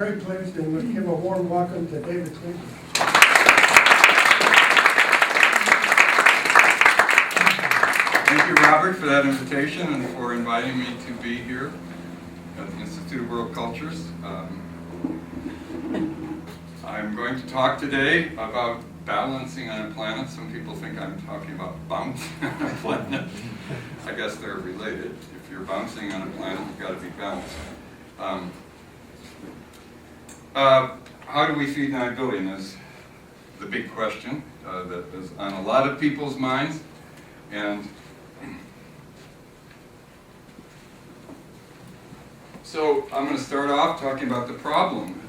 Very pleased and would give a warm welcome to David Cleveland. Thank you, Robert, for that invitation and for inviting me to be here at the Institute of World Cultures. I'm going to talk today about balancing on a planet. Some people think I'm talking about bouncing on a planet. I guess they're related. If you're bouncing on a planet, you've got to be balanced. How do we feed 9 billion is the big question that is on a lot of people's minds. And so I'm going to start off talking about the problem.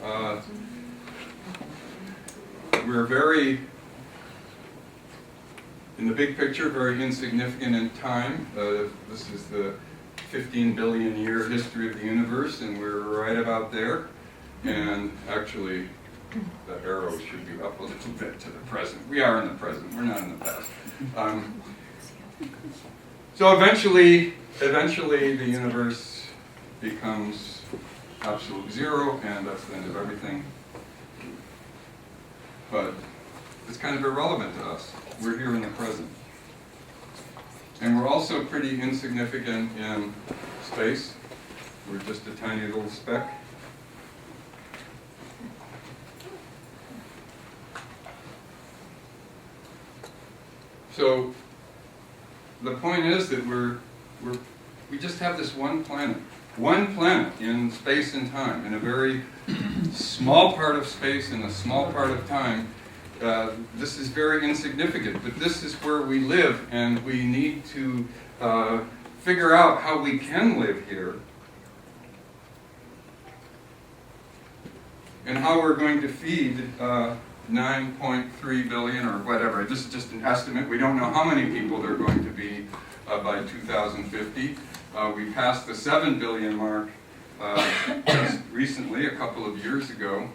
We're very, in the big picture, very insignificant in time. This is the 15 billion year history of the universe, and we're right about there. And actually, the arrow should be up a little bit to the present. We are in the present. We're not in the past. So eventually the universe becomes absolute zero, and that's the end of everything. But it's kind of irrelevant to us. We're here in the present. And we're also pretty insignificant in space. We're just a tiny little speck. So the point is that we just have this one planet in space and time, in a very small part of space, in a small part of time. This is very insignificant, but this is where we live, and we need to figure out how we can live here and how we're going to feed 9.3 billion or whatever. This is just an estimate. We don't know how many people there are going to be by 2050. We passed the 7 billion mark just recently, a couple of years ago.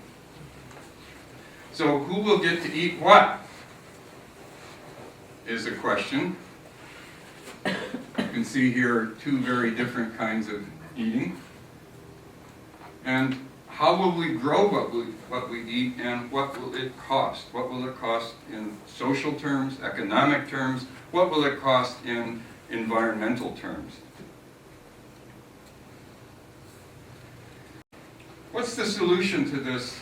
So who will get to eat what is a question. You can see here 2 very different kinds of eating. And how will we grow what we eat, and what will it cost? What will it cost in social terms, economic terms? What will it cost in environmental terms? What's the solution to this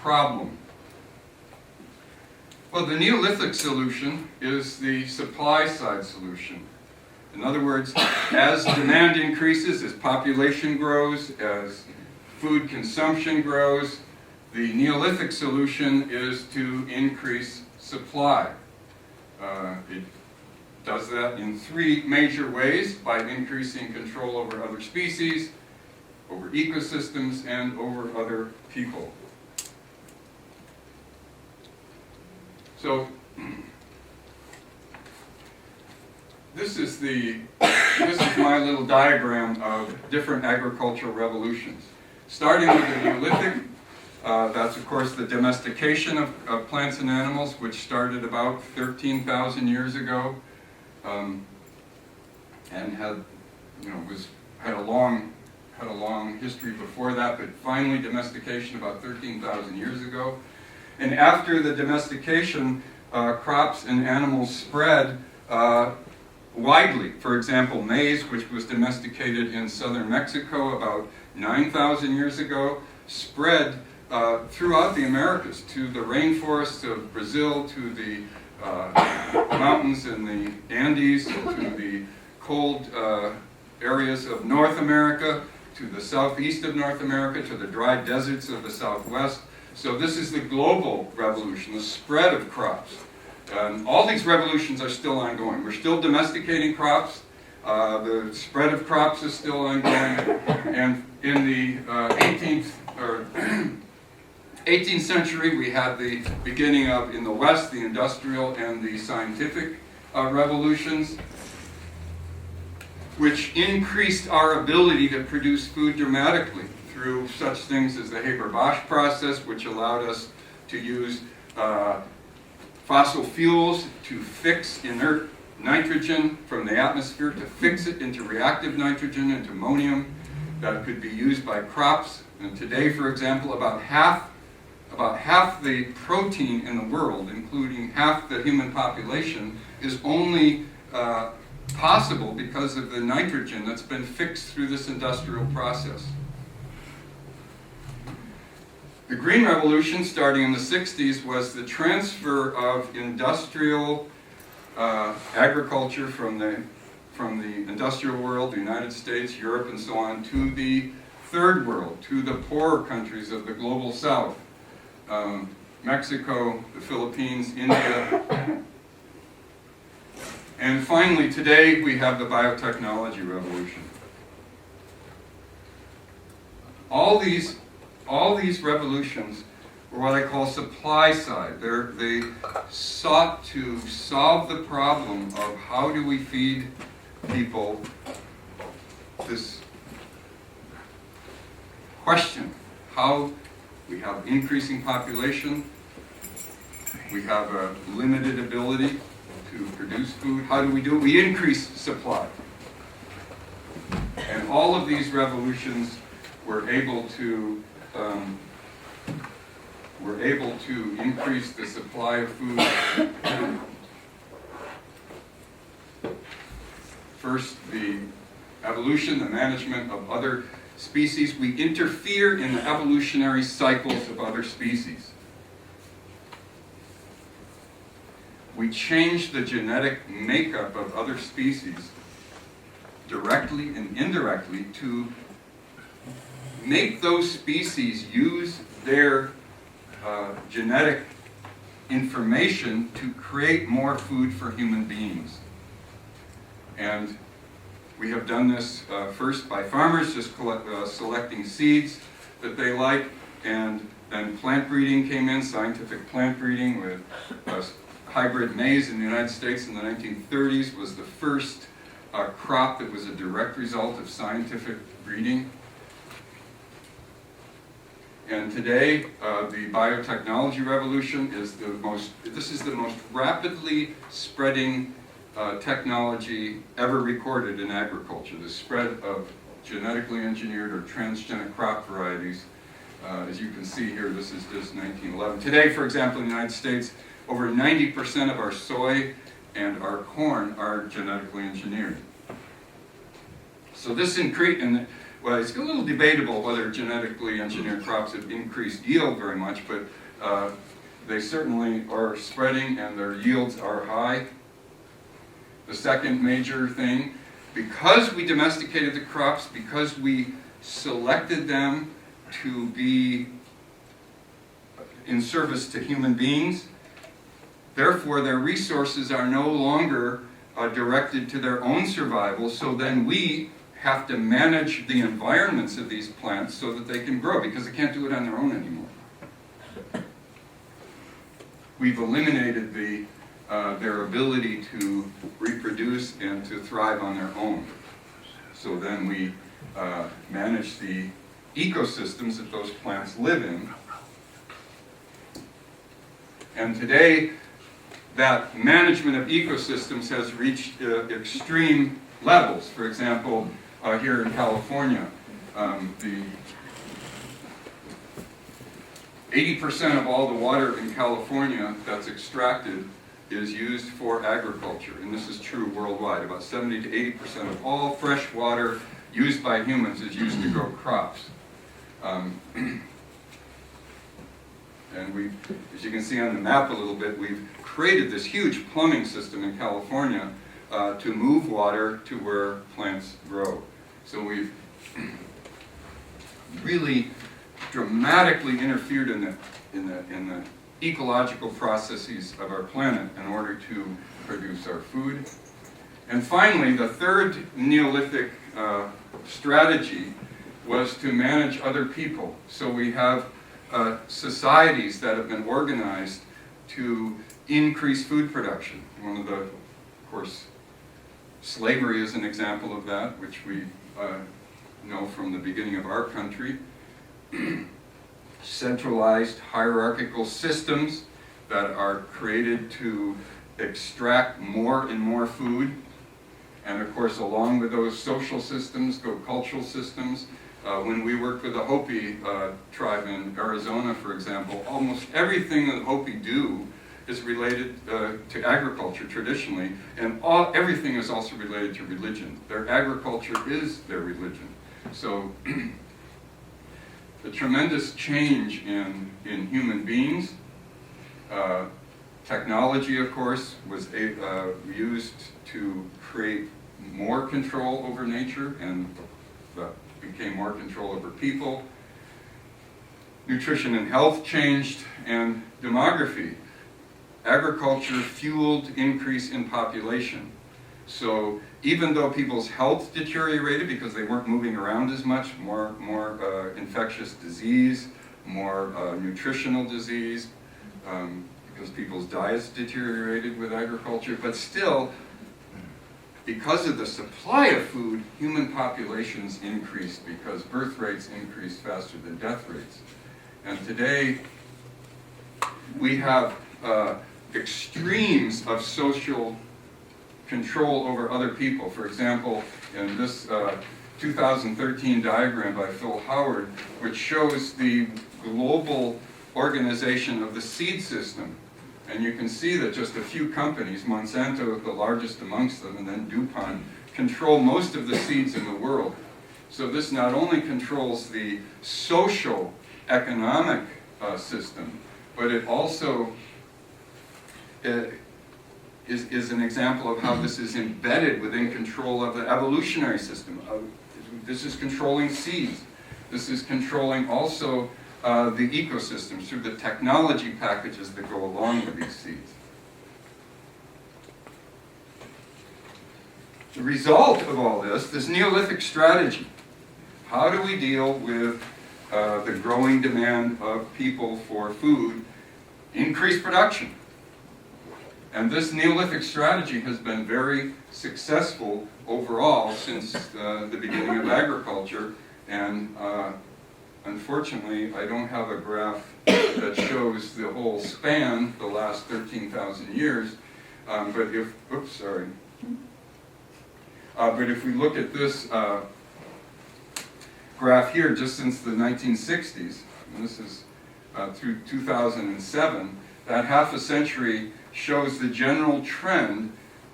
problem? Well, the Neolithic solution is the supply side solution. In other words, as demand increases, as population grows, as food consumption grows, the Neolithic solution is to increase supply. It does that in 3 major ways: by increasing control over other species, over ecosystems, and over other people. So this is my little diagram of different agricultural revolutions. Starting with the Neolithic, that's of course the domestication of plants and animals, which started about 13,000 years ago, and had a long history before that, but finally domestication about 13,000 years ago. And after the domestication, crops and animals spread widely. For example, maize, which was domesticated in southern Mexico about 9,000 years ago, spread throughout the Americas, to the rainforests of Brazil, to the mountains in the Andes, to the cold areas of North America, to the southeast of North America, to the dry deserts of the southwest. So this is the global revolution, the spread of crops. All these revolutions are still ongoing. We're still domesticating crops. The spread of crops is still ongoing. And in the 18th century, we had the beginning of, in the West, the industrial and the scientific revolutions, which increased our ability to produce food dramatically through such things as the Haber-Bosch process, which allowed us to use fossil fuels to fix inert nitrogen from the atmosphere, to fix it into reactive nitrogen, into ammonium, that could be used by crops And today, for example, about half the protein in the world, including half the human population, is only possible because of the nitrogen that's been fixed through this industrial process. The Green Revolution, starting in the 60s, was the transfer of industrial agriculture from the industrial world, the United States, Europe, and so on, to the third world, to the poorer countries of the global south. Mexico, the Philippines, India. And finally, today, we have the biotechnology revolution. All these revolutions were what I call supply side. They sought to solve the problem of how do we feed people this question. How we have increasing population, we have a limited ability to produce food. How do we do it? We increase supply. And all of these revolutions were able to increase the supply of food. First, the evolution, the management of other species. We interfere in the evolutionary cycles of other species. We change the genetic makeup of other species directly and indirectly to make those species use their genetic information to create more food for human beings. And we have done this first by farmers just selecting seeds that they like, and then plant breeding came in, scientific plant breeding with hybrid maize in the United States in the 1930s was the first crop that was a direct result of scientific breeding. And today, the biotechnology revolution is the most rapidly spreading technology ever recorded in agriculture. The spread of genetically engineered or transgenic crop varieties. As you can see here, this is just 1911. Today, for example, in the United States, over 90% of our soy and our corn are genetically engineered. So this increase, well, it's a little debatable whether genetically engineered crops have increased yield very much, but they certainly are spreading and their yields are high. The second major thing, because we domesticated the crops, because we selected them to be in service to human beings, therefore their resources are no longer directed to their own survival, so then we have to manage the environments of these plants so that they can grow, because they can't do it on their own anymore. We've eliminated their ability to reproduce and to thrive on their own. So then we manage the ecosystems that those plants live in. And today, that management of ecosystems has reached extreme levels. For example, here in California, the 80% of all the water in California that's extracted is used for agriculture, and this is true worldwide. About 70 to 80% of all fresh water used by humans is used to grow crops. And we, as you can see on the map a little bit, we've created this huge plumbing system in California to move water to where plants grow. So we've really dramatically interfered in the ecological processes of our planet in order to produce our food. And finally, the third Neolithic strategy was to manage other people. So we have societies that have been organized to increase food production. One of the, of course, slavery is an example of that, which we know from the beginning of our country. Centralized hierarchical systems that are created to extract more and more food. And of course, along with those social systems go cultural systems When we worked with the Hopi tribe in Arizona, for example, almost everything that Hopi do is related to agriculture traditionally, and everything is also related to religion. Their agriculture is their religion. So the tremendous change in human beings, technology, of course, was used to create more control over nature and became more control over people. Nutrition and health changed, and demography. Agriculture fueled increase in population. So even though people's health deteriorated because they weren't moving around as much, more infectious disease, more nutritional disease, because people's diets deteriorated with agriculture, but still, because of the supply of food, human populations increased because birth rates increased faster than death rates. And today, we have extremes of social control over other people. For example, in this 2013 diagram by Phil Howard, which shows the global organization of the seed system. And you can see that just a few companies, Monsanto the largest amongst them, and then DuPont, control most of the seeds in the world. So this not only controls the social, economic system, but it also is an example of how this is embedded within control of the evolutionary system. This is controlling seeds. This is controlling also the ecosystems through the technology packages that go along with these seeds. The result of all this Neolithic strategy. How do we deal with the growing demand of people for food, increased production? And this Neolithic strategy has been very successful overall since the beginning of agriculture. And unfortunately, I don't have a graph that shows the whole span, the last 13,000 years. But if we look at this graph here, just since the 1960s, and this is through 2007, that half a century shows the general trend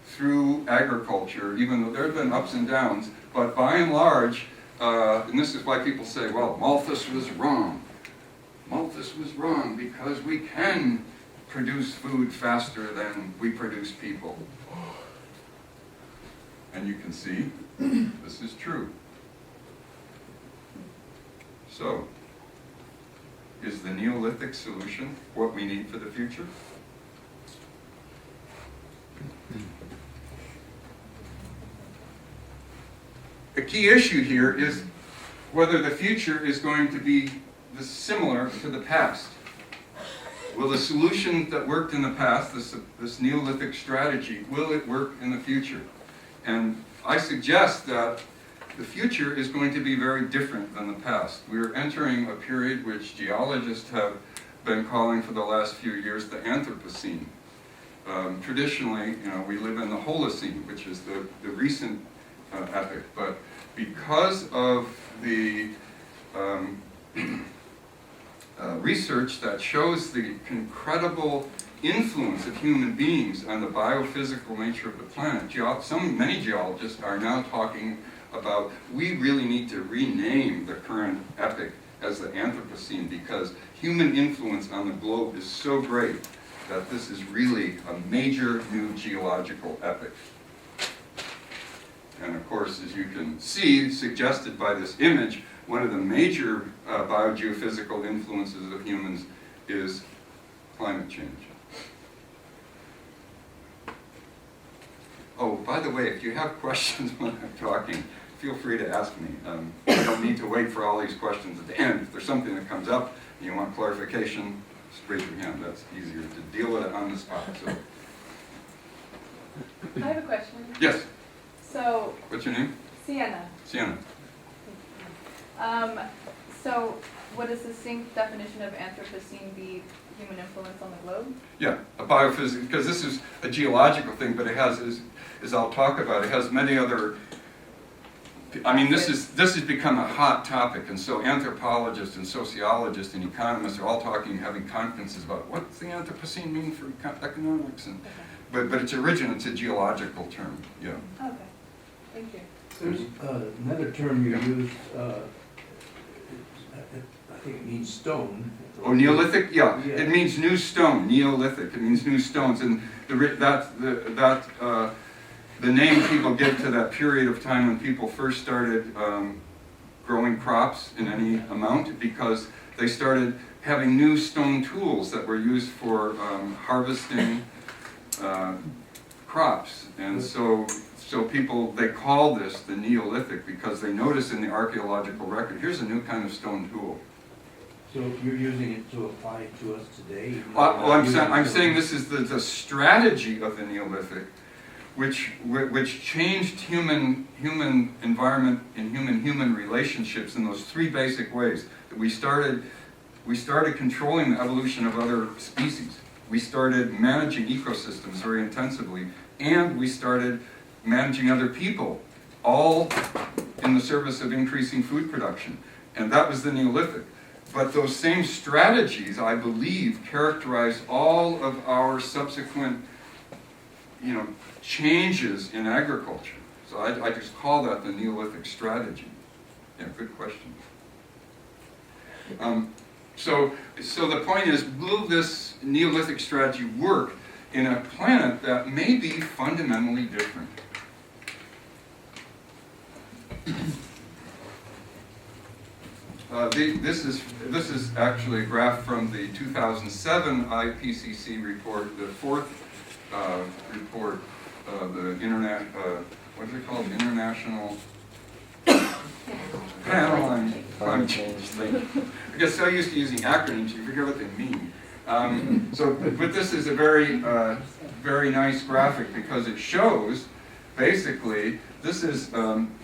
through agriculture, even though there have been ups and downs, but by and large, and this is why people say, well, Malthus was wrong. Malthus was wrong because we can produce food faster than we produce people. And you can see, this is true. So, is the Neolithic solution what we need for the future? The key issue here is whether the future is going to be similar to the past. Will the solution that worked in the past, this Neolithic strategy, will it work in the future? And I suggest that the future is going to be very different than the past. We're entering a period which geologists have been calling for the last few years the Anthropocene. Traditionally, we live in the Holocene, which is the recent epoch, but because of the research that shows the incredible influence of human beings on the biophysical nature of the planet, many geologists are now talking about we really need to rename the current epoch as the Anthropocene because human influence on the globe is so great that this is really a major new geological epoch. And of course, as you can see, suggested by this image, one of the major biogeophysical influences of humans is climate change. Oh, by the way, if you have questions when I'm talking, feel free to ask me. You don't need to wait for all these questions at the end. If there's something that comes up and you want clarification, just raise your hand. That's easier to deal with it on the spot. So. I have a question. Yes. So. What's your name? Sienna. Sienna. So, would a succinct definition of Anthropocene be human influence on the globe? Yeah, a biophysics, because this is a geological thing, but it has, as I'll talk about, it has many other I mean, this has become a hot topic, and so anthropologists and sociologists and economists are all talking, having conferences about what's the Anthropocene mean for economics, and but it's original. It's a geological term. Yeah. Okay, thank you. There's another term you used, I think it means stone. Oh, Neolithic? Yeah, Yeah. it means new stone. Neolithic. It means new stones, and the name people give to that period of time when people first started growing crops in any amount, because they started having new stone tools that were used for harvesting crops, and so people, they call this the Neolithic because they notice in the archaeological record, here's a new kind of stone tool. So you're using it to apply to us today? Well, I'm saying this is the strategy of the Neolithic, which changed human environment and human relationships in those three basic ways. That we started controlling the evolution of other species. We started managing ecosystems very intensively, and we started managing other people, all in the service of increasing food production. And that was the Neolithic. But those same strategies, I believe, characterize all of our subsequent, changes in agriculture. So I just call that the Neolithic strategy. Yeah, good question. So the point is, will this Neolithic strategy work in a planet that may be fundamentally different? This is actually a graph from the 2007 IPCC report, the fourth report, the what is it called? International Panel on Climate Change. I get so used to using acronyms, you forget what they mean. But this is a very nice graphic because it shows, basically, this is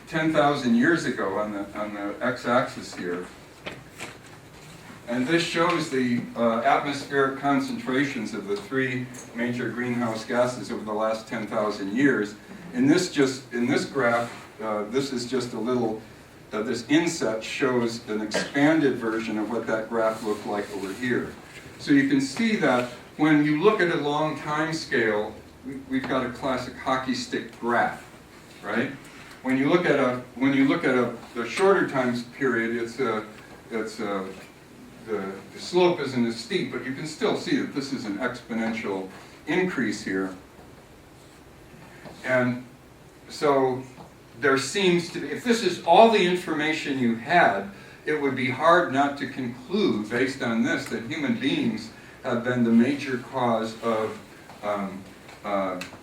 10,000 years ago on the x-axis here. And this shows the atmospheric concentrations of the three major greenhouse gases over the last 10,000 years. In this graph, this is just a little, this inset shows an expanded version of what that graph looked like over here. So you can see that when you look at a long time scale, we've got a classic hockey stick graph, right? When you look at the shorter time period, the slope isn't as steep, but you can still see that this is an exponential increase here. And so there seems to be, if this is all the information you had, it would be hard not to conclude, based on this, that human beings have been the major cause of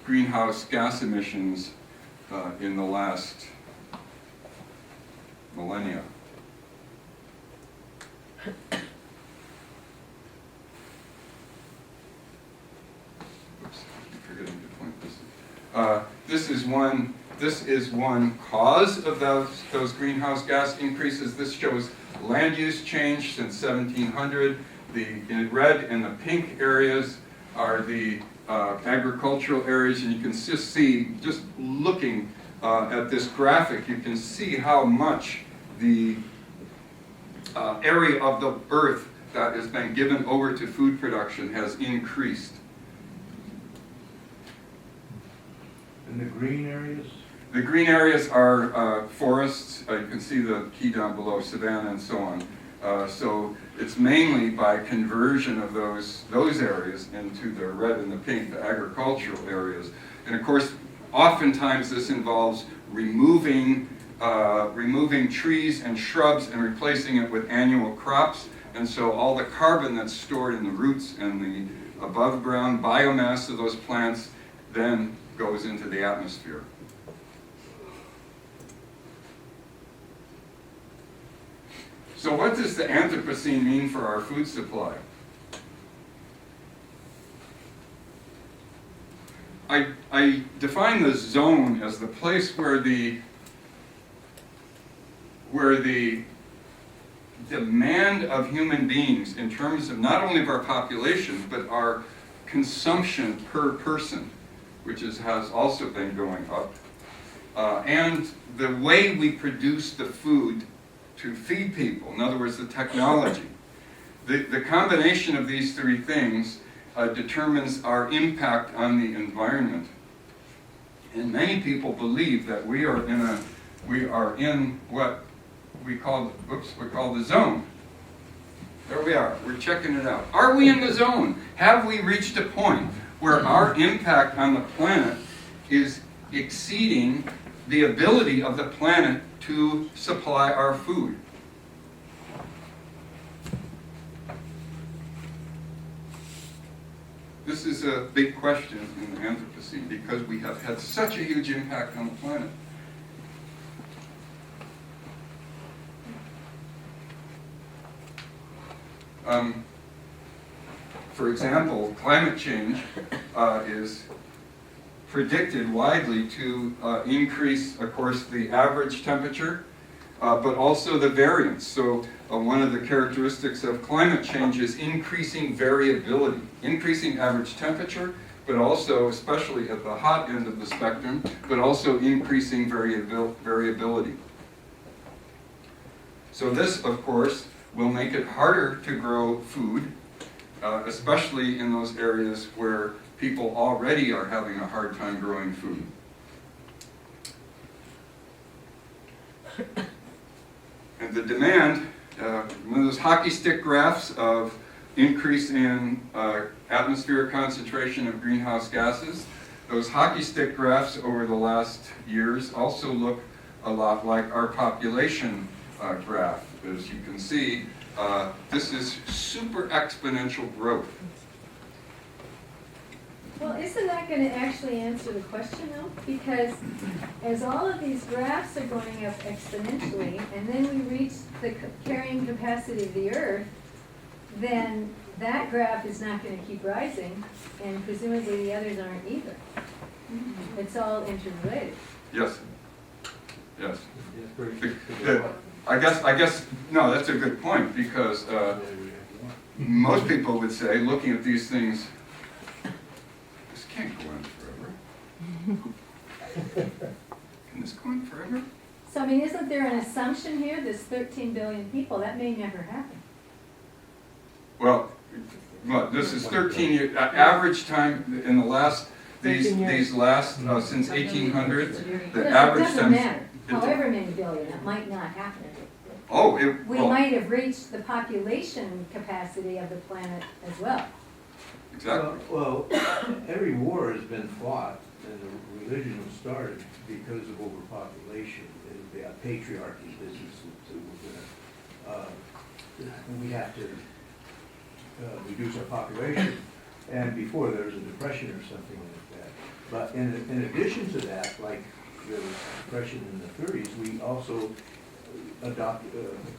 greenhouse gas emissions in the last millennia. Oops, I'm forgetting to point this. This is one cause of those greenhouse gas increases. This shows land use change since 1700. The in red and the pink areas are the agricultural areas, and you can just see, just looking at this graphic, you can see how much the area of the earth that has been given over to food production has increased. And the green areas? The green areas are forests. You can see the key down below, savanna and so on. So it's mainly by conversion of those areas into the red and the pink, the agricultural areas. And of course, oftentimes this involves removing trees and shrubs and replacing it with annual crops. And so all the carbon that's stored in the roots and the above ground biomass of those plants then goes into the atmosphere. So what does the Anthropocene mean for our food supply? I define the zone as the place where the demand of human beings in terms of not only of our population, but our consumption per person, which has also been going up, and the way we produce the food to feed people, in other words, the technology. The combination of these three things determines our impact on the environment. And many people believe that we are in what we call the zone. There we are. We're checking it out. Are we in the zone? Have we reached a point where our impact on the planet is exceeding the ability of the planet to supply our food? This is a big question in the Anthropocene because we have had such a huge impact on the planet. For example, climate change is predicted widely to increase, of course, the average temperature, but also the variance. So one of the characteristics of climate change is increasing variability, increasing average temperature, but also, especially at the hot end of the spectrum, but also increasing variability. So this, of course, will make it harder to grow food, especially in those areas where people already are having a hard time growing food. And the demand, one of those hockey stick graphs of increase in atmospheric concentration of greenhouse gases, those hockey stick graphs over the last years also look a lot like our population graph. As you can see, this is super exponential growth. Well, isn't that going to actually answer the question though? Because as all of these graphs are going up exponentially, and then we reach the carrying capacity of the Earth, then that graph is not going to keep rising, and presumably the others aren't either. It's all interrelated. Yes. Yes. I guess, no, that's a good point, because most people would say, looking at these things, this can't go on forever. Can this go on forever? So, I mean, isn't there an assumption here, this 13 billion people, that may never happen? Well, this is 13 years, average time in the last, these last, since 1800, the average It doesn't time. matter, however many billion, it might not happen. Oh, We might have reached the population capacity of the planet as well. exactly. Well, every war has been fought, and the religion was started because of overpopulation. The patriarchy business we have to reduce our population, and before there was a depression or something like that. But in addition to that, like the depression in the 30s, we also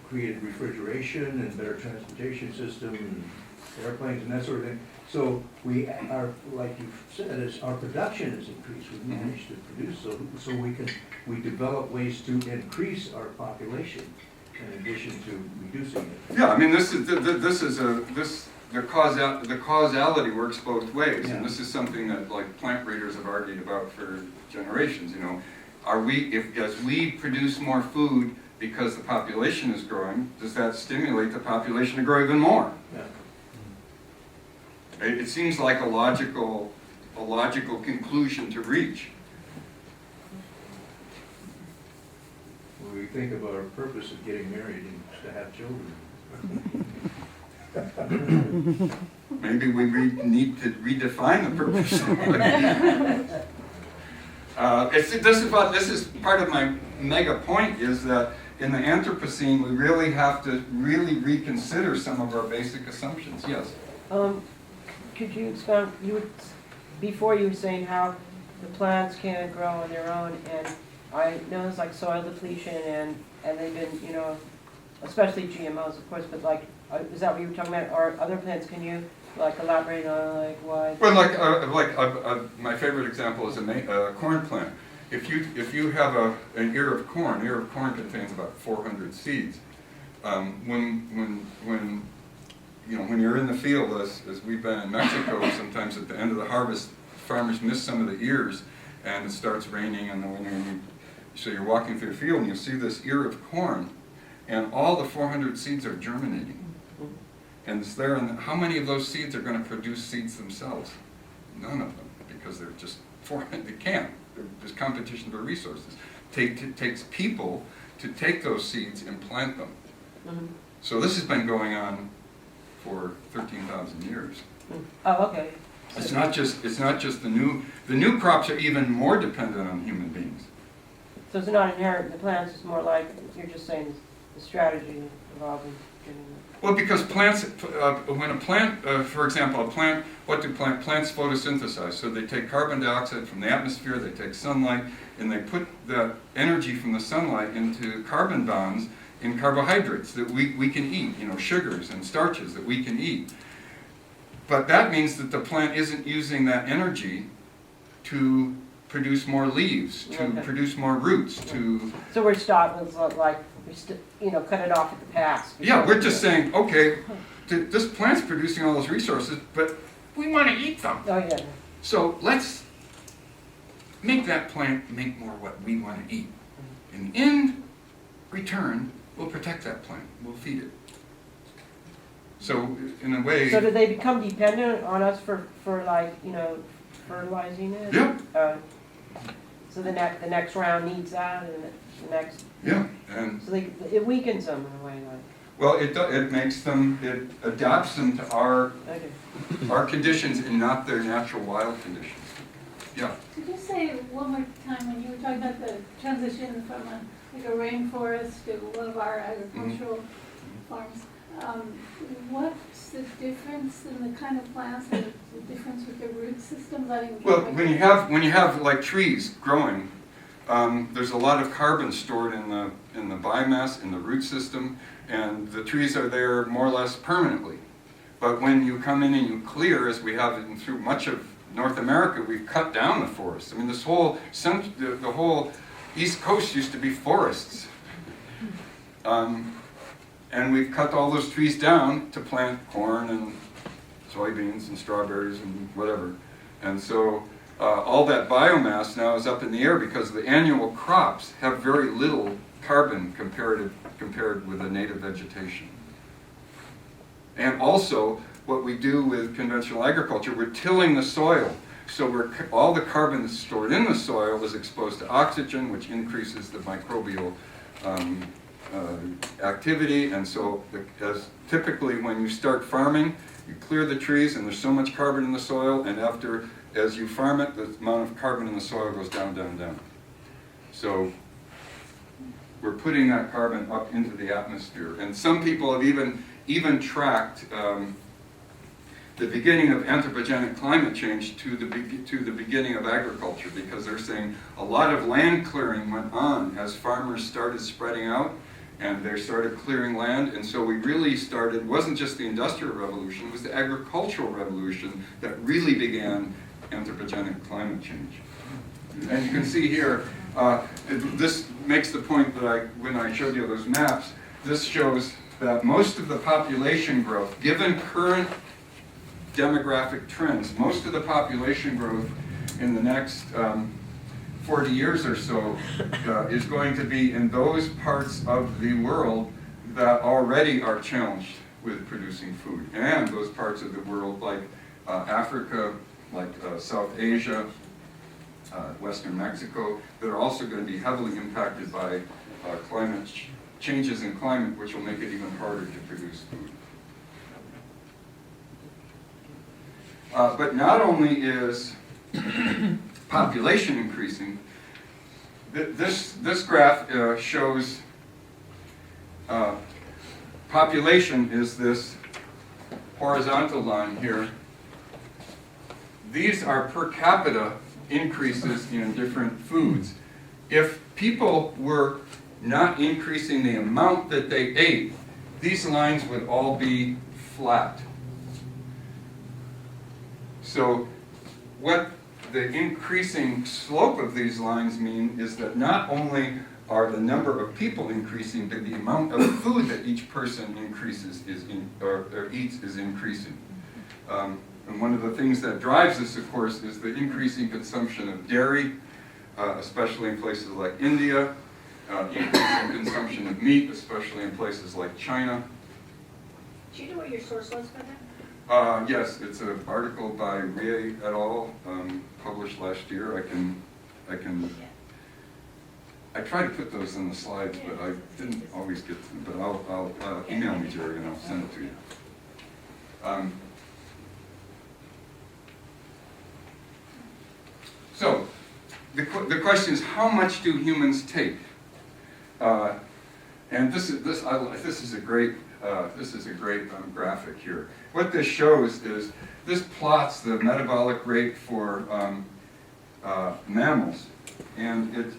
created refrigeration and better transportation system and airplanes and that sort of thing. So we are, like you said, our production has increased. We managed to produce, so we develop ways to increase our population in addition to reducing it. Yeah, I mean, the causality works both ways, Yeah. and this is something that like plant breeders have argued about for generations. You know, as we produce more food because the population is growing, does that stimulate the population to grow even more? Yeah. It seems like a logical conclusion to reach. When we think of our purpose of getting married and to have children. Maybe we need to redefine the purpose. This is part of my mega point, is that in the Anthropocene we really have to reconsider some of our basic assumptions. Yes. Could you expound? Before you were saying how the plants can't grow on their own, and I know it's like soil depletion, and they've been, especially GMOs, of course, but like, is that what you were talking about? Or other plants? Can you like elaborate on like why? Well, my favorite example is a corn plant. If you have an ear of corn contains about 400 seeds. When you're in the field, as we've been in Mexico, sometimes at the end of the harvest, farmers miss some of the ears, and it starts raining in the winter, and So you're walking through a field and you see this ear of corn, and all the 400 seeds are germinating. And it's there, and how many of those seeds are going to produce seeds themselves? None of them, because they're just 400, they can't. There's competition for resources. It takes people to take those seeds and plant them. Mhm. So this has been going on for 13,000 years. Oh, okay. It's not just the new crops are even more dependent on human beings. So it's not inherent in the plants, it's more like, you're just saying the strategy involved in getting Well, because plants, when a plant, for example, what do plants photosynthesize? So they take carbon dioxide from the atmosphere, they take sunlight, and they put the energy from the sunlight into carbon bonds in carbohydrates that we can eat, sugars and starches that we can eat. But that means that the plant isn't using that energy to produce more leaves, to Okay. produce more roots, to... So we're stopped with cut it off at the pass. Yeah, we're just saying, okay, this plant's producing all those resources, but we want to eat them. Oh, yeah. So let's make that plant make more what we want to eat. And in return, we'll protect that plant, we'll feed it. So in a way... So do they become dependent on us for fertilizing it? Yeah. So the next round needs that, and the next, Yeah, and so it weakens them in a way, like, well, it makes them, it adapts them to our conditions and not their natural wild conditions. Yeah. Could you say one more time when you were talking about the transition from a rainforest to one of our agricultural farms? What's the difference in the kind of plants, the difference with the root systems? Well, when you have like trees growing, there's a lot of carbon stored in the biomass in the root system, and the trees are there more or less permanently. But when you come in and you clear, as we have through much of North America, we've cut down the forests. I mean, this whole the whole East Coast used to be forests. And we've cut all those trees down to plant corn and soybeans and strawberries and whatever. And so all that biomass now is up in the air because the annual crops have very little carbon compared with the native vegetation. And also, what we do with conventional agriculture, we're tilling the soil. So all the carbon that's stored in the soil is exposed to oxygen, which increases the microbial activity. And so as typically when you start farming, you clear the trees and there's so much carbon in the soil, and as you farm it, the amount of carbon in the soil goes down, down, down. So we're putting that carbon up into the atmosphere. And some people have even tracked the beginning of anthropogenic climate change to the beginning of agriculture, because they're saying a lot of land clearing went on as farmers started spreading out and they started clearing land. And so we really started, it wasn't just the Industrial Revolution, it was the Agricultural Revolution that really began anthropogenic climate change. And you can see here, this makes the point that when I showed you those maps, this shows that most of the population growth, given current demographic trends, most of the population growth in the next 40 years or so is going to be in those parts of the world that already are challenged with producing food, and those parts of the world like Africa, like South Asia, Western Mexico, that are also going to be heavily impacted by changes in climate, which will make it even harder to produce food. But not only is population increasing, this graph shows population is this horizontal line here. These are per capita increases in different foods. If people were not increasing the amount that they ate, these lines would all be flat. So what the increasing slope of these lines mean is that not only are the number of people increasing, but the amount of food that each person increases or eats is increasing. And one of the things that drives this, of course, is the increasing consumption of dairy, especially in places like India, increasing consumption of meat, especially in places like China. Do you know what your source was for that? Yes, it's an article by Rie et al., published last year. I try to put those in the slides, but I didn't always get to them. But I'll email me, Jerry, and I'll send it to you. So, the question is, how much do humans take? And this is a great graphic here. What this shows is this plots the metabolic rate for mammals, and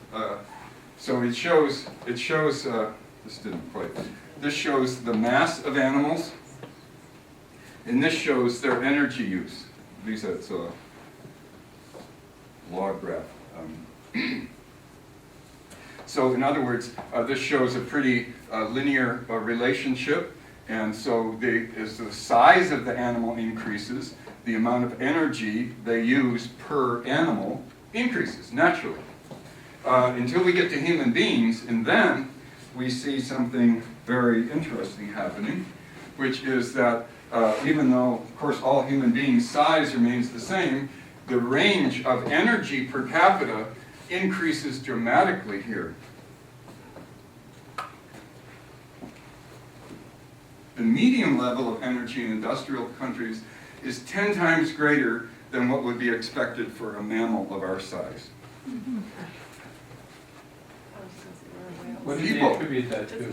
so it shows this didn't quite. This shows the mass of animals, and this shows their energy use. These are a log graph. So in other words, this shows a pretty linear relationship, and so as the size of the animal increases, the amount of energy they use per animal increases naturally. Until we get to human beings, and then we see something very interesting happening, which is that even though, of course, all human beings' size remains the same, the range of energy per capita increases dramatically here. The median level of energy in industrial countries is 10 times greater than what would be expected for a mammal of our size. What do they People. attribute that to?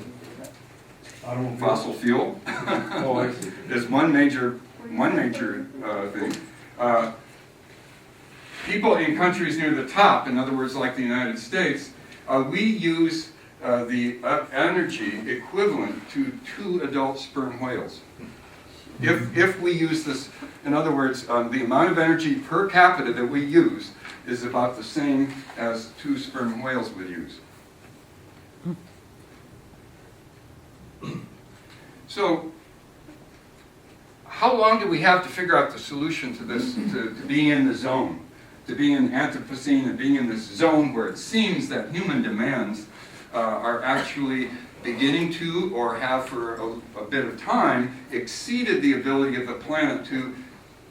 Fossil fuel Oh, I see. is one major thing. People in countries near the top, in other words, like the United States, we use the energy equivalent to 2 adult sperm whales. If we use this, in other words, the amount of energy per capita that we use is about the same as 2 sperm whales would use. So, how long do we have to figure out the solution to this, to being in the zone, to being in Anthropocene and being in this zone where it seems that human demands are actually beginning to, or have for a bit of time, exceeded the ability of the planet to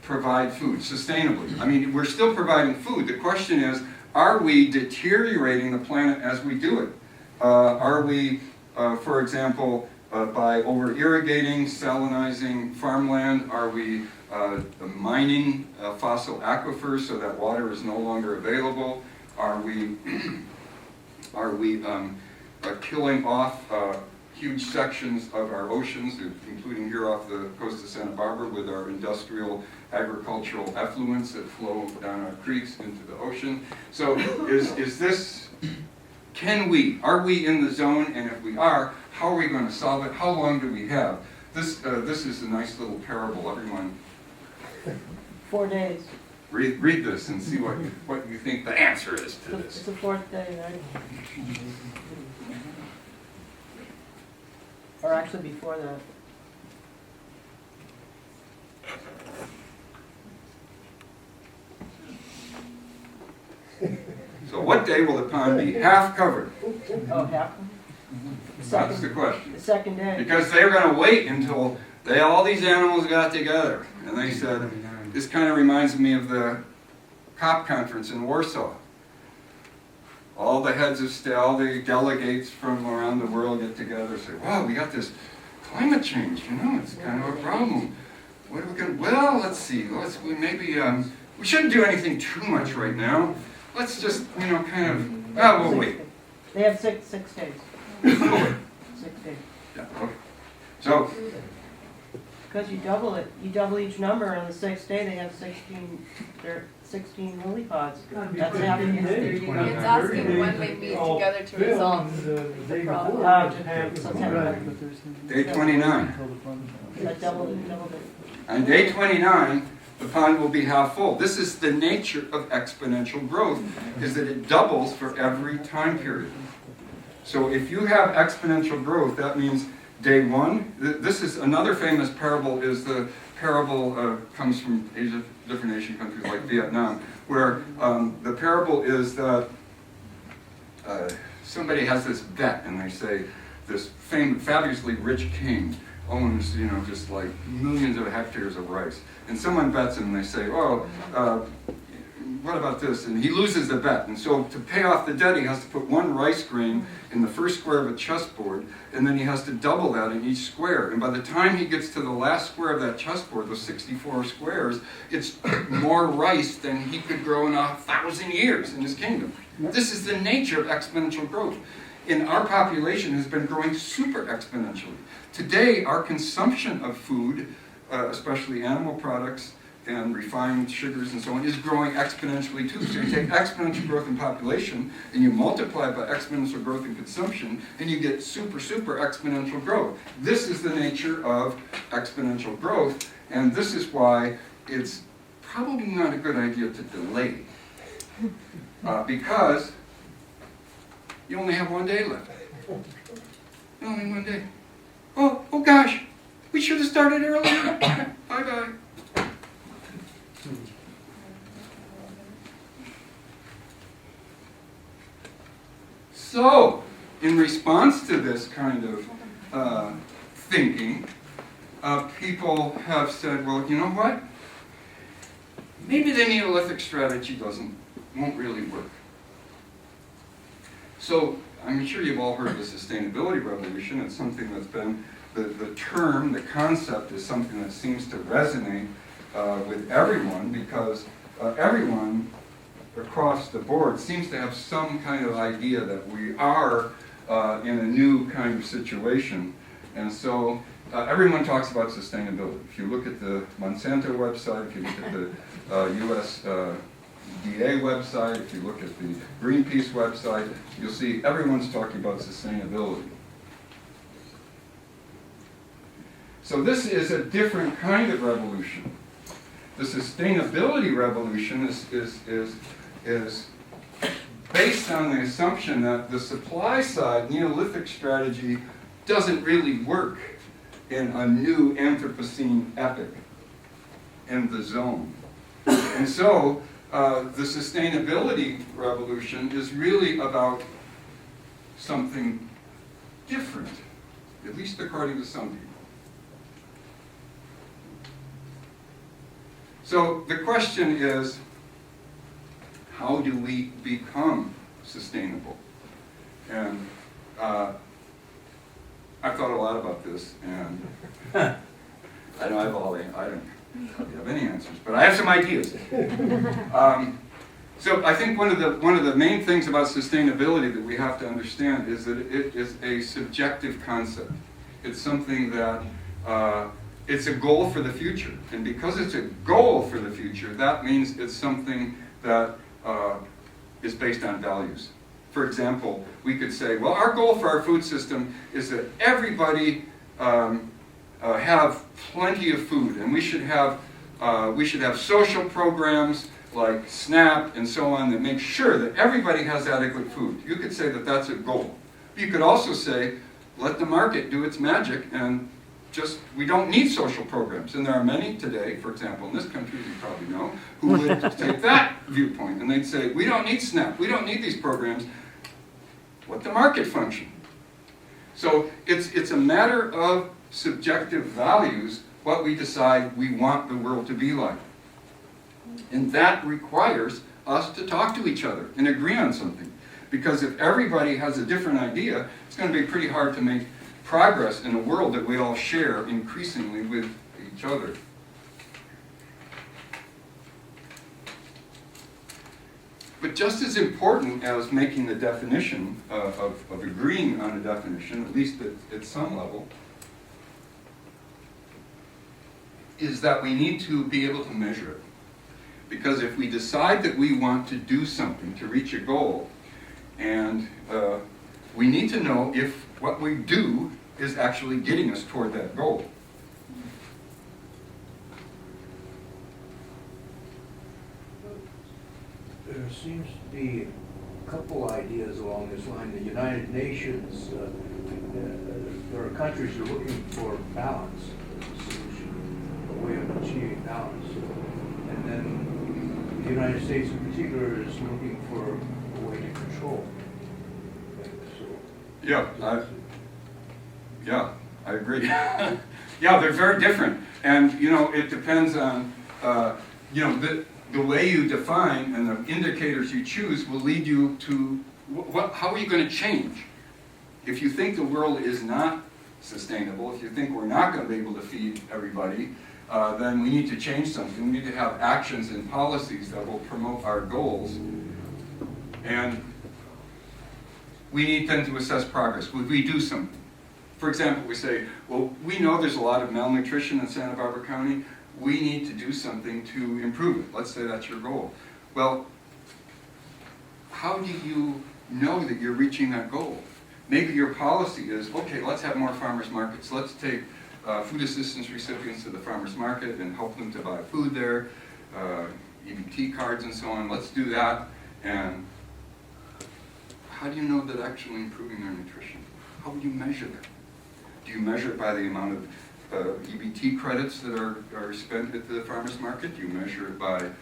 provide food sustainably? I mean, we're still providing food. The question is, are we deteriorating the planet as we do it? Are we, for example, by over-irrigating, salinizing farmland, are we mining fossil aquifers so that water is no longer available? Are we killing off huge sections of our oceans, including here off the coast of Santa Barbara with our industrial agricultural effluents that flow down our creeks into the ocean? So is this, are we in the zone? And if we are, how are we going to solve it? How long do we have? This is a nice little parable. Everyone 4 days. read this and see what you think the answer is to It's this. the 4th day, right? Or actually before that. So what day will the pond be half covered? Oh, half? That's the question. The second day. Because they're going to wait until all these animals got together. And they said, this kind of reminds me of the COP conference in Warsaw. All the heads of state, all the delegates from around the world get together and say, wow, we got this climate change, it's kind of a problem. What are we going to, well, let's see, we shouldn't do anything too much right now. Let's just, we'll wait. They have six days. We'll wait. 6 days. Yeah, okay. So, Because you double it, you double each number, on the 6th day they have 16 lily pods. That's half an It's asking when they meet together to resolve the problem. So 10. day 29. That doubled it. On day 29, the pond will be half full. This is the nature of exponential growth, is that it doubles for every time period. So if you have exponential growth, that means day 1, this is another famous parable, is the parable comes from different Asian countries like Vietnam, where the parable is that somebody has this bet, and they say this fabulously rich king owns, you know, just like millions of hectares of rice. And someone bets him, and they say, oh, what about this? And he loses the bet. And so to pay off the debt, he has to put one rice grain in the first square of a chessboard, and then he has to double that in each square. And by the time he gets to the last square of that chessboard, those 64 squares, it's more rice than he could grow in 1,000 years in his kingdom. This is the nature of exponential growth. And our population has been growing super exponentially. Today, our consumption of food, especially animal products and refined sugars and so on, is growing exponentially too. So you take exponential growth in population and you multiply it by exponential growth in consumption, and you get super, super exponential growth. This is the nature of exponential growth, and this is why it's probably not a good idea to delay. Because you only have one day left. Only one day. Oh gosh, we should have started earlier. Bye-bye. So, in response to this kind of thinking, people have said, well, you know what? Maybe the Neolithic strategy won't really work. So, I'm sure you've all heard of the sustainability revolution. It's something that's been, the term, the concept is something that seems to resonate with everyone, because everyone across the board seems to have some kind of idea that we are in a new kind of situation. And so everyone talks about sustainability. If you look at the Monsanto website, if you look at the USDA website, if you look at the Greenpeace website, you'll see everyone's talking about sustainability. So this is a different kind of revolution. The sustainability revolution is based on the assumption that the supply side Neolithic strategy doesn't really work in a new Anthropocene epoch in the zone. And so the sustainability revolution is really about something different, at least according to some people. So the question is, how do we become sustainable? And I've thought a lot about this, and I don't have any answers, but I have some ideas. So I think one of the main things about sustainability that we have to understand is that it is a subjective concept. It's something that it's a goal for the future, and because it's a goal for the future, that means it's something that is based on values. For example, we could say, well, our goal for our food system is that everybody have plenty of food, and we should have social programs like SNAP and so on that make sure that everybody has adequate food. You could say that that's a goal. You could also say, let the market do its magic, and we don't need social programs. And there are many today, for example, in this country, you probably know, who would take that viewpoint, and they'd say, we don't need SNAP, we don't need these programs, let the market function. So it's a matter of subjective values, what we decide we want the world to be like. And that requires us to talk to each other and agree on something. Because if everybody has a different idea, it's going to be pretty hard to make progress in a world that we all share increasingly with each other. But just as important as making the definition, of agreeing on a definition, at least at some level, is that we need to be able to measure it. Because if we decide that we want to do something to reach a goal, and we need to know if what we do is actually getting us toward that goal. There seems to be a couple ideas along this line. The United Nations, there are countries who are looking for balance as a solution, a way of achieving balance. And then the United States in particular is looking for a way to control. Yeah, I agree. Yeah, they're very different. And, you know, it depends on, you know, the way you define and the indicators you choose will lead you to, how are you going to change? If you think the world is not sustainable, if you think we're not going to be able to feed everybody, then we need to change something. We need to have actions and policies that will promote our goals. And we need then to assess progress. Would we do something? For example, we say, well, we know there's a lot of malnutrition in Santa Barbara County. We need to do something to improve it. Let's say that's your goal. Well, how do you know that you're reaching that goal? Maybe your policy is, okay, let's have more farmers markets. Let's take food assistance recipients to the farmers market and help them to buy food there, EBT cards and so on. Let's do that. And how do you know that actually improving their nutrition? How would you measure that? Do you measure it by the amount of EBT credits that are spent at the farmers market? Do you measure it by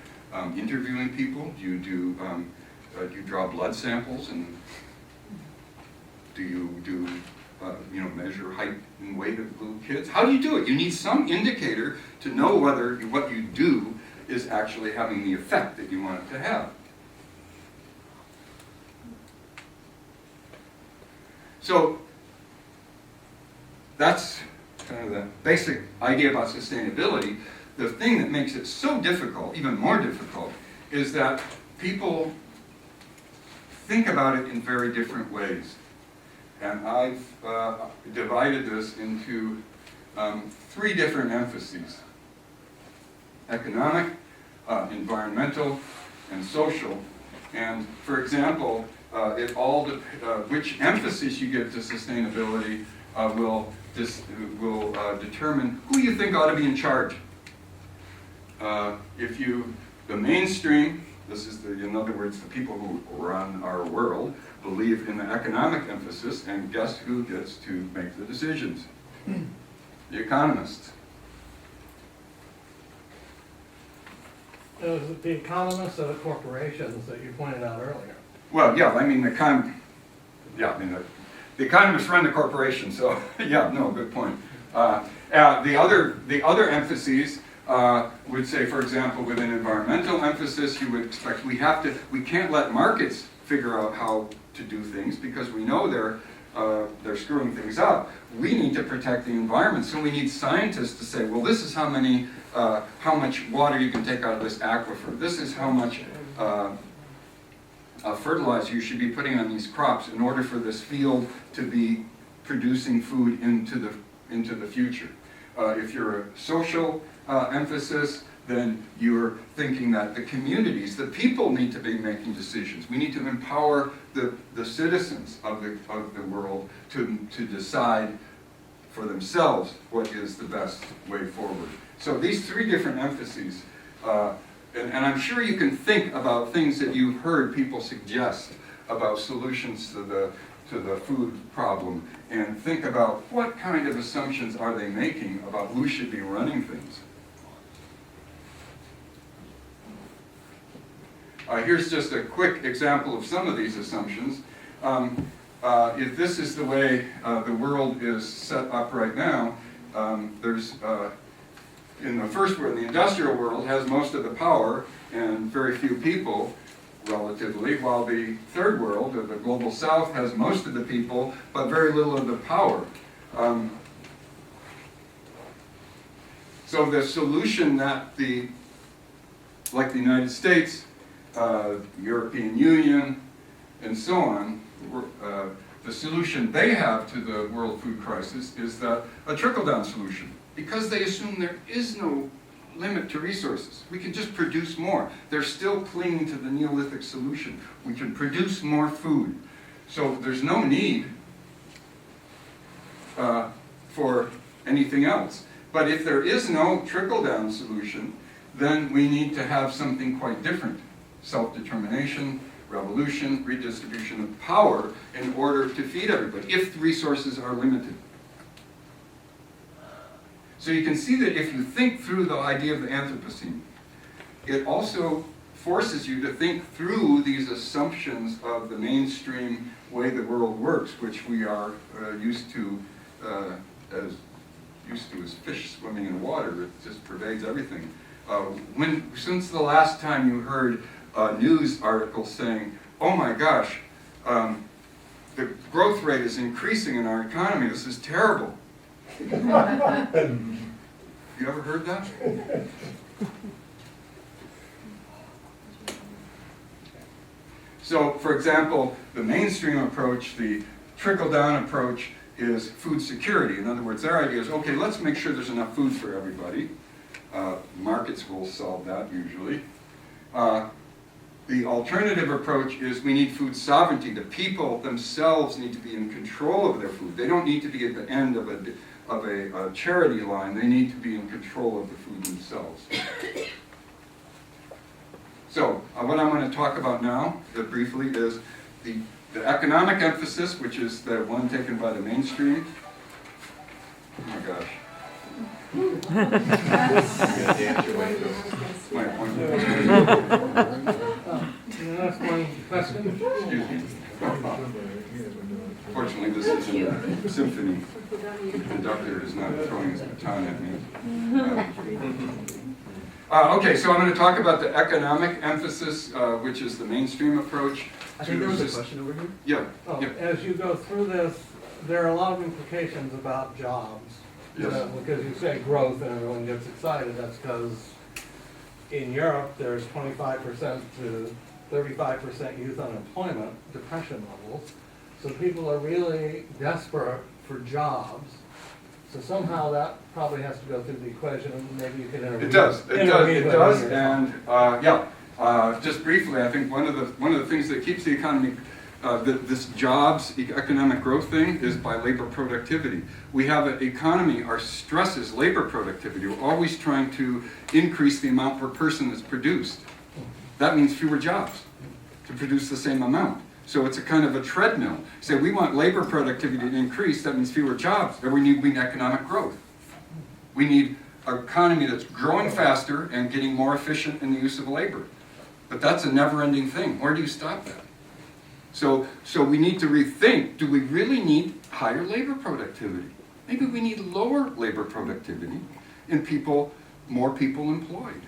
interviewing people? Do you draw blood samples, and do you you know, measure height and weight of little kids? How do you do it? You need some indicator to know whether what you do is actually having the effect that you want it to have. So that's kind of the basic idea about sustainability. The thing that makes it so difficult, even more difficult, is that people think about it in very different ways. And I've divided this into 3 different emphases: economic, environmental, and social. And for example, which emphasis you give to sustainability will determine who you think ought to be in charge. The mainstream, this is in other words, the people who run our world, believe in the economic emphasis, and guess who gets to make the decisions? The economists. It was the economists or the corporations that you pointed out earlier. Well, yeah, I mean, the economists run the corporation, so yeah, no, good point. The other emphases would say, for example, with an environmental emphasis, you would expect we can't let markets figure out how to do things because we know they're screwing things up. We need to protect the environment, so we need scientists to say, well, this is how much water you can take out of this aquifer. This is how much fertilizer you should be putting on these crops in order for this field to be producing food into the future. If you're a social emphasis, then you're thinking that the communities, the people need to be making decisions. We need to empower the citizens of the world to decide for themselves what is the best way forward. So these 3 different emphases, and I'm sure you can think about things that you've heard people suggest about solutions to the food problem, and think about what kind of assumptions are they making about who should be running things. Here's just a quick example of some of these assumptions. If this is the way the world is set up right now, in the first world, the industrial world has most of the power and very few people, relatively, while the third world, or the global south, has most of the people, but very little of the power. So the solution that like the United States, European Union, and so on, the solution they have to the world food crisis is a trickle-down solution, because they assume there is no limit to resources. We can just produce more. They're still clinging to the Neolithic solution. We can produce more food. So there's no need for anything else. But if there is no trickle-down solution, then we need to have something quite different. Self-determination, revolution, redistribution of power in order to feed everybody, if the resources are limited. So you can see that if you think through the idea of the Anthropocene, it also forces you to think through these assumptions of the mainstream way the world works, which we are used to as fish swimming in water. It just pervades everything. Since the last time you heard a news article saying, "Oh my gosh, the growth rate is increasing in our economy. This is terrible." You ever heard that? So, for example, the mainstream approach, the trickle-down approach, is food security. In other words, their idea is, okay, let's make sure there's enough food for everybody. Markets will solve that usually. The alternative approach is we need food sovereignty. The people themselves need to be in control of their food. They don't need to be at the end of a charity line. They need to be in control of the food themselves. So, what I'm going to talk about now, briefly, is the economic emphasis, which is the one taken by the mainstream. Oh my gosh. My appointment. That's one question. Excuse me. Fortunately, this isn't a symphony. The conductor is not throwing his baton at me. Okay, so I'm going to talk about the economic emphasis, which is the mainstream approach. I think there was a question over here. Yeah. Oh, Yeah. as you go through this, there are a lot of implications about jobs. Yes. Because you say growth and everyone gets excited, that's because in Europe, there's 25% to 35% youth unemployment, depression levels. So people are really desperate for jobs. So somehow that probably has to go through the equation, and maybe you can intervene. It does, with and just briefly, I think one of the things that keeps the economy, this jobs, economic growth thing, is by labor productivity. We have an economy, our stress is labor productivity. We're always trying to increase the amount per person that's produced. That means fewer jobs to produce the same amount. So it's a kind of a treadmill. So we want labor productivity to increase, that means fewer jobs, and we need economic growth. We need an economy that's growing faster and getting more efficient in the use of labor. But that's a never-ending thing. Where do you stop that? So we need to rethink, do we really need higher labor productivity? Maybe we need lower labor productivity and more people employed.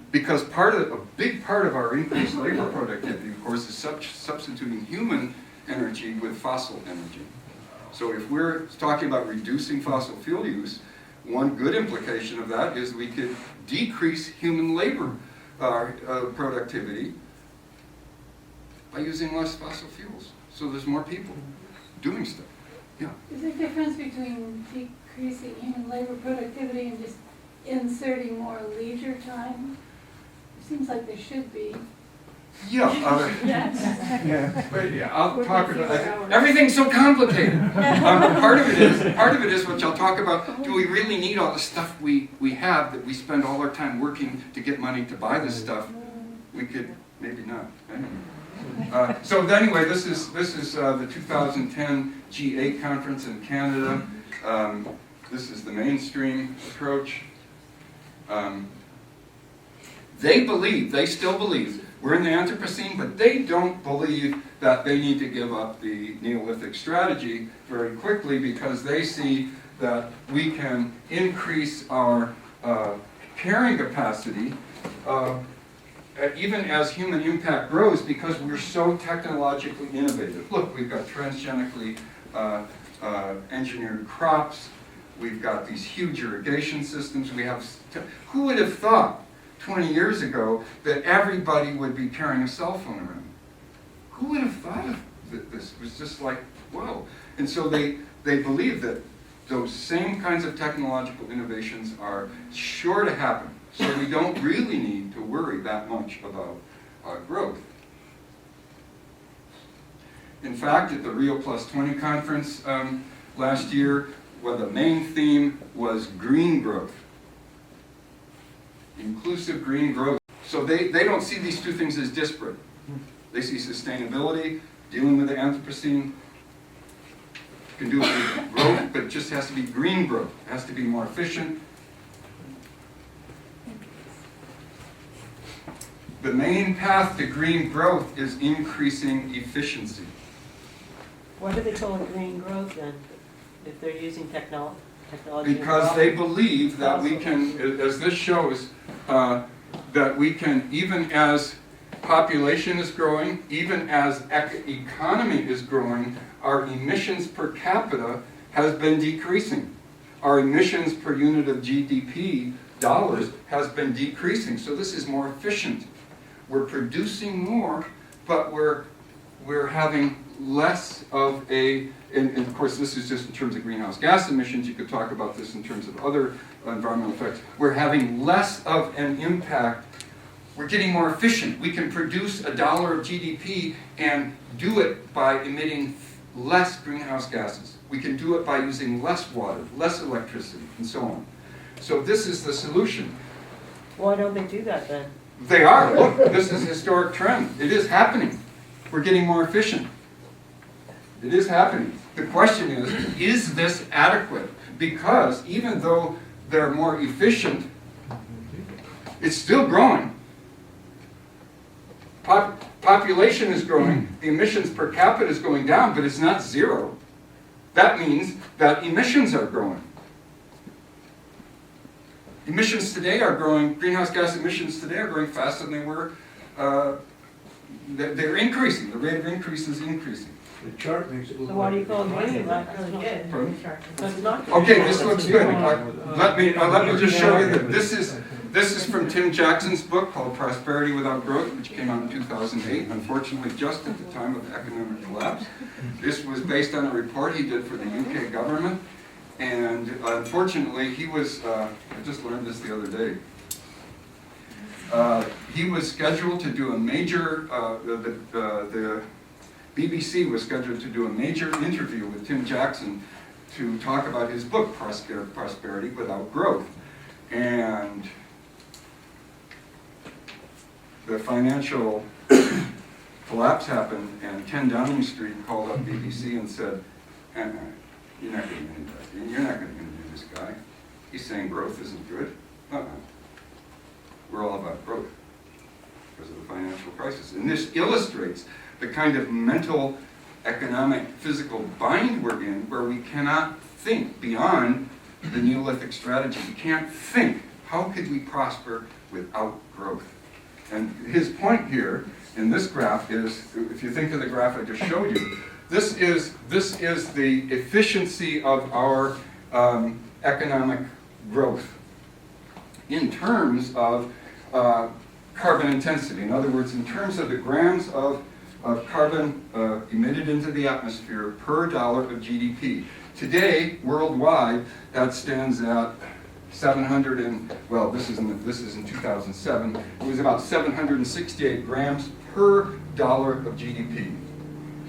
Because a big part of our increased labor productivity, of course, is substituting human energy with fossil energy. So if we're talking about reducing fossil fuel use, one good implication of that is we could decrease human labor productivity by using less fossil fuels. So there's more people doing stuff. Yeah. Is there a difference between decreasing human labor productivity and just inserting more leisure time? It seems like there should be. Yeah. But yeah, I'll talk about it. Everything's so complicated. Part of it is, which I'll talk about. Do we really need all the stuff we have that we spend all our time working to get money to buy this stuff? We could maybe not. Anyway. So anyway, this is the 2010 G8 conference in Canada. This is the mainstream approach. They still believe, we're in the Anthropocene, but they don't believe that they need to give up the Neolithic strategy very quickly because they see that we can increase our carrying capacity even as human impact grows because we're so technologically innovative. Look, we've got transgenically engineered crops, we've got these huge irrigation systems, who would have thought 20 years ago that everybody would be carrying a cell phone around? Who would have thought of this? It was just like, whoa. And so they believe that those same kinds of technological innovations are sure to happen. So we don't really need to worry that much about growth. In fact, at the Rio Plus 20 conference last year, the main theme was green growth. Inclusive green growth. So they don't see these two things as disparate. They see sustainability, dealing with the Anthropocene, can do it with growth, but it just has to be green growth. It has to be more efficient. The main path to green growth is increasing efficiency. Why do they call it green growth then, if they're using technology? and Because they profit? believe that we can, as this shows, that we can, even as population is growing, even as economy is growing, our emissions per capita has been decreasing. Our emissions per unit of GDP dollars has been decreasing. So this is more efficient. We're producing more, but we're having less of a, and of course this is just in terms of greenhouse gas emissions, you could talk about this in terms of other environmental effects. We're having less of an impact. We're getting more efficient. We can produce $1 of GDP and do it by emitting less greenhouse gases. We can do it by using less water, less electricity, and so on. So this is the solution. Why don't they do that then? They are. Look, this is a historic trend. It is happening. We're getting more efficient. It is happening. The question is this adequate? Because even though they're more efficient, it's still growing. Population is growing, the emissions per capita is going down, but it's not zero. That means that emissions are growing. Emissions today are growing, greenhouse gas emissions today are growing faster than they were. They're increasing, the rate of increase is increasing. The chart makes it look So like. why do you call it it's green? declining. That's really good. Pardon? That's not. Okay, this looks good. Let me just show you that this is from Tim Jackson's book called Prosperity Without Growth, which came out in 2008, unfortunately just at the time of the economic collapse. This was based on a report he did for the UK government, and unfortunately he was, I just learned this the other day, he was scheduled to do a major, the BBC was scheduled to do a major interview with Tim Jackson to talk about his book, Prosperity Without Growth. And the financial collapse happened, and Ken Downing Street called up BBC and said, you're not going to interview this guy. He's saying growth isn't good. We're all about growth because of the financial crisis. And this illustrates the kind of mental, economic, physical bind we're in, where we cannot think beyond the Neolithic strategy. We can't think, how could we prosper without growth? And his point here in this graph is, if you think of the graph I just showed you, this is the efficiency of our economic growth in terms of carbon intensity. In other words, in terms of the grams of carbon emitted into the atmosphere per dollar of GDP. Today, worldwide, that stands at 700 and, well, this is in 2007, it was about 768 grams per dollar of GDP.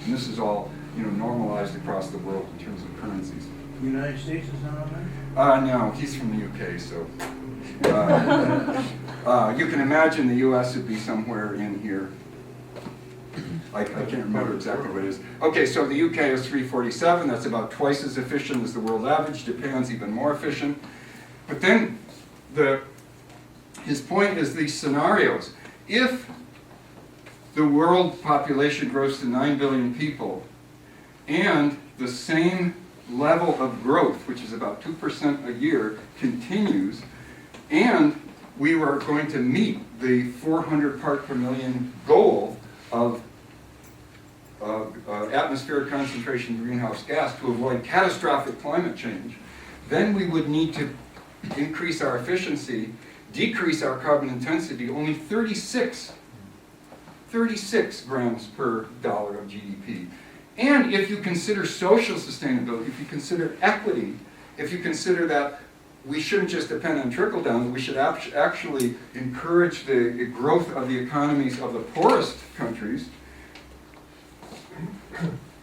And this is all, normalized across the world in terms of currencies. The United States is not on there? No, he's from the UK, so. You can imagine the US would be somewhere in here. I can't remember exactly what it is. Okay, so the UK is 347, that's about twice as efficient as the world average. Japan's even more efficient. But then his point is these scenarios. If the world population grows to 9 billion people and the same level of growth, which is about 2% a year, continues, and we were going to meet the 400 part per million goal of atmospheric concentration of greenhouse gas to avoid catastrophic climate change, then we would need to increase our efficiency, decrease our carbon intensity only 36 grams per dollar of GDP. And if you consider social sustainability, if you consider equity, if you consider that we shouldn't just depend on trickle-down, that we should actually encourage the growth of the economies of the poorest countries,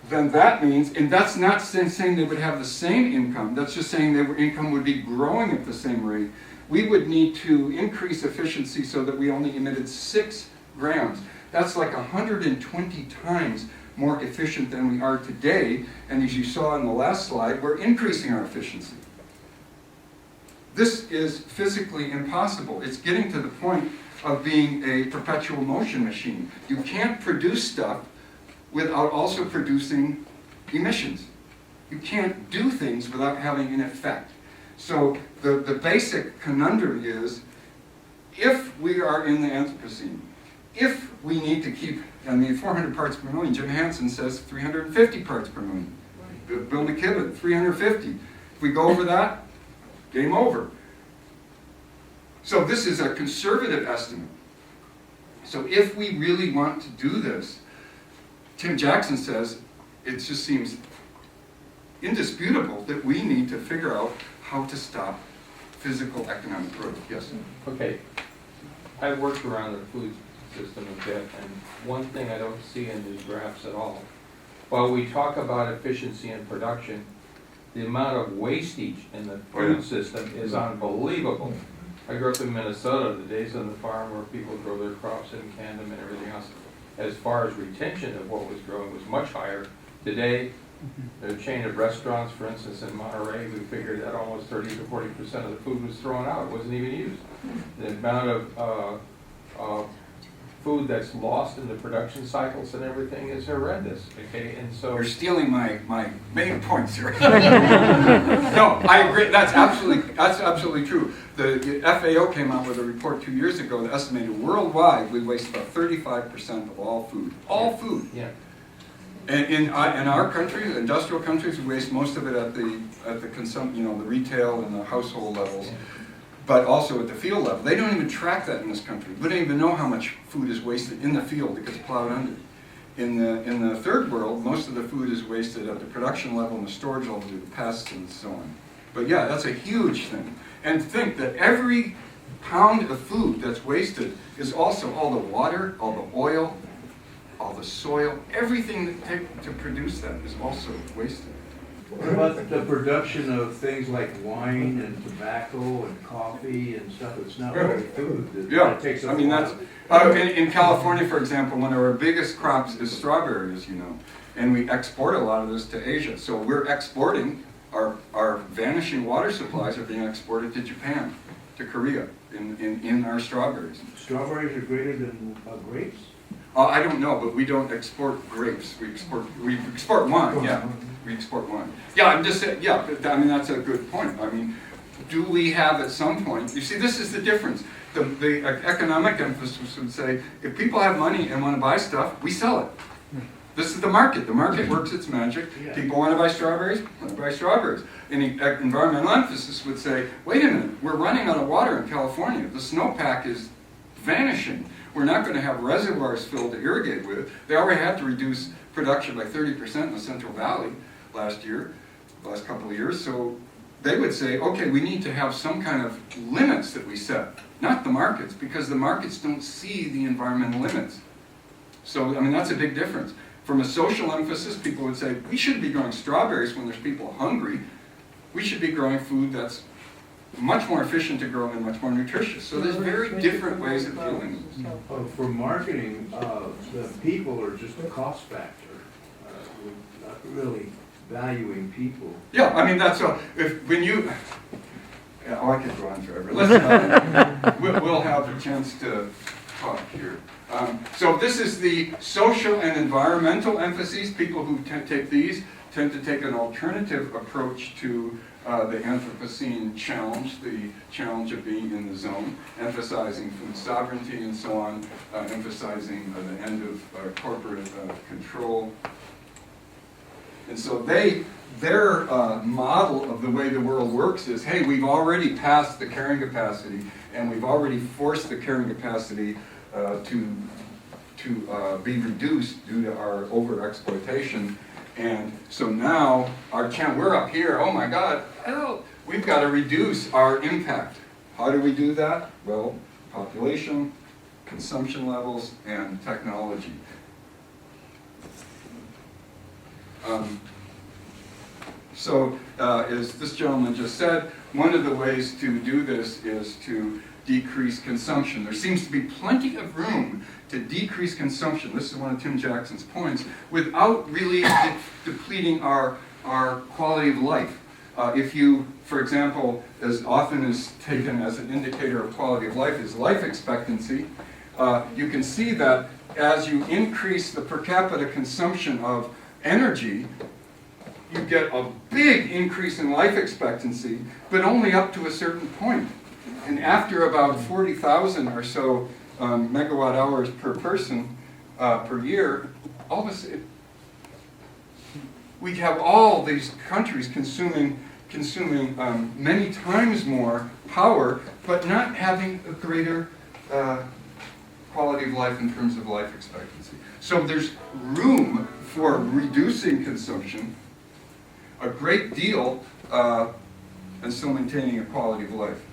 then that means, and that's not saying they would have the same income, that's just saying their income would be growing at the same rate. We would need to increase efficiency so that we only emitted 6 grams. That's like 120 times more efficient than we are today, and as you saw in the last slide, we're increasing our efficiency. This is physically impossible. It's getting to the point of being a perpetual motion machine. You can't produce stuff without also producing emissions. You can't do things without having an effect. So the basic conundrum is, if we are in the Anthropocene, if we need to keep, 400 parts per million, Jim Hansen says 350 parts per million. Bill McKibben, 350. If we go over that, game over. So this is a conservative estimate. So if we really want to do this, Tim Jackson says, it just seems indisputable that we need to figure out how to stop physical economic growth. Yes? Okay, I've worked around the food system a bit, and one thing I don't see in these graphs at all, while we talk about efficiency in production, the amount of wastage in the food system is unbelievable. I grew up in Minnesota, the days on the farm where people grow their crops and canned them and everything else. As far as retention of what was grown was much higher. Today, the chain of restaurants, for instance, in Monterey, we figured that almost 30 to 40% of the food was thrown out. It wasn't even used. The amount of food that's lost in the production cycles and everything is horrendous, okay? And so... You're stealing my main points here. No, I agree, that's absolutely true. The FAO came out with a report 2 years ago that estimated worldwide we waste about 35% of all food. All food. Yeah. And in our country, the industrial countries, we waste most of it at the the retail and the household levels, but also at the field level. They don't even track that in this country. We don't even know how much food is wasted in the field that gets plowed under. In the third world, most of the food is wasted at the production level and the storage level due to pests and so on. But yeah, that's a huge thing. And think that every pound of food that's wasted is also all the water, all the oil, all the soil, everything that takes to produce that is also wasted. What about the production of things like wine and tobacco and coffee and stuff that's not really food? Yeah, Takes up I mean, a lot that's, of- in California, for example, one of our biggest crops is strawberries, and we export a lot of this to Asia. So we're exporting, our vanishing water supplies are being exported to Japan, to Korea, in our strawberries. Strawberries are greater than grapes? I don't know, but we don't export grapes. We export wine, yeah. We export wine. Yeah, I'm just saying, yeah, I mean, that's a good point. I mean, do we have at some point, you see, this is the difference. The economic emphasis would say, if people have money and want to buy stuff, we sell it. This is the market. The market works its magic. People want to buy strawberries, want to buy strawberries. And the environmental emphasis would say, wait a minute, we're running out of water in California. The snowpack is vanishing. We're not going to have reservoirs filled to irrigate with. They already had to reduce production by 30% in the Central Valley last couple of years. So they would say, okay, we need to have some kind of limits that we set, not the markets, because the markets don't see the environmental limits. So, I mean, that's a big difference. From a social emphasis, people would say, we shouldn't be growing strawberries when there's people hungry. We should be growing food that's much more efficient to grow and much more nutritious. So there's very different ways of dealing with this. For marketing, the people are just a cost factor. We're not really valuing people. Yeah, I mean, that's a, when you, yeah, I could go on forever. Let's, we'll have a chance to talk here. So this is the social and environmental emphases. People who take these tend to take an alternative approach to the Anthropocene challenge, the challenge of being in the zone, emphasizing food sovereignty and so on, emphasizing the end of corporate control. And so their model of the way the world works is, hey, we've already passed the carrying capacity, and we've already forced the carrying capacity to be reduced due to our over-exploitation. And so now we're up here, oh my God, help! We've got to reduce our impact. How do we do that? Well, population, consumption levels, and technology. As this gentleman just said, one of the ways to do this is to decrease consumption. There seems to be plenty of room to decrease consumption. This is one of Tim Jackson's points, without really depleting our quality of life. If you, for example, as often is taken as an indicator of quality of life is life expectancy, you can see that as you increase the per capita consumption of energy, you get a big increase in life expectancy, but only up to a certain point. And after about 40,000 or so megawatt hours per person per year, all of a sudden, we have all these countries consuming many times more power, but not having a greater quality of life in terms of life expectancy. So there's room for reducing consumption a great deal and still maintaining a quality of life.